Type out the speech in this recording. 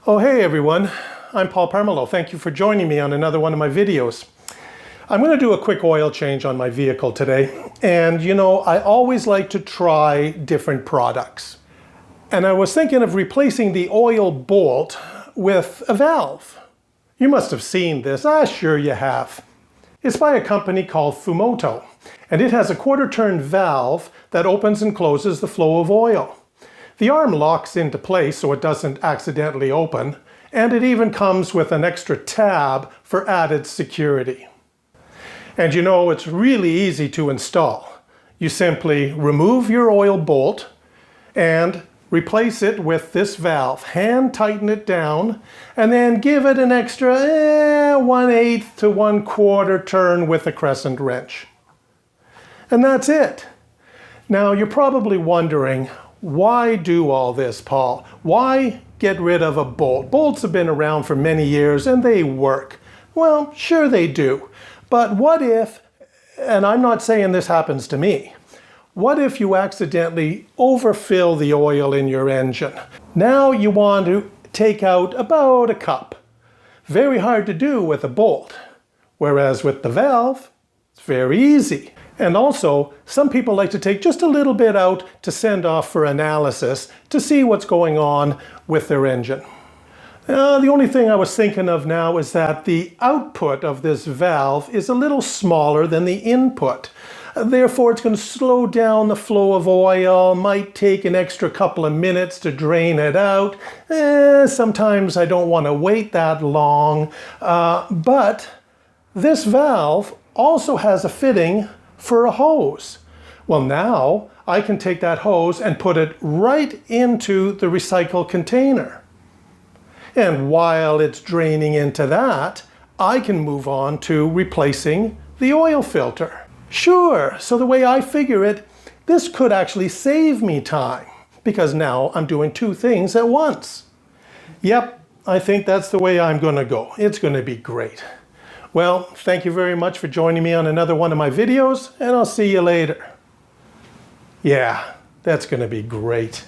Oh, hey everyone. I'm Pomerleau. Thank you for joining me on another one of my videos. I'm going to do a quick oil change on my vehicle today. And you know, I always like to try different products. And I was thinking of replacing the oil bolt with a valve. You must have seen this. Sure you have. It's by a company called Fumoto. And it has a quarter-turn valve that opens and closes the flow of oil. The arm locks into place so it doesn't accidentally open, and it even comes with an extra tab for added security. And you know, it's really easy to install. You simply remove your oil bolt and replace it with this valve. Hand tighten it down and then give it an extra 1/8 to 1/4 turn with a crescent wrench. And that's it. Now you're probably wondering, why do all this, Paul? Why get rid of a bolt? Bolts have been around for many years and they work. Well, sure they do. But what if, and I'm not saying this happens to me, what if you accidentally overfill the oil in your engine? Now you want to take out about a cup. Very hard to do with a bolt. Whereas with the valve, it's very easy. And also, some people like to take just a little bit out to send off for analysis to see what's going on with their engine. The only thing I was thinking of now is that the output of this valve is a little smaller than the input. Therefore, it's going to slow down the flow of oil, might take an extra couple of minutes to drain it out. Sometimes I don't want to wait that long. But this valve also has a fitting for a hose. Well, now I can take that hose and put it right into the recycle container. And while it's draining into that, I can move on to replacing the oil filter. Sure, so the way I figure it, this could actually save me time because now I'm doing two things at once. Yep, I think that's the way I'm going to go. It's going to be great. Well, thank you very much for joining me on another one of my videos, and I'll see you later. Yeah, that's going to be great.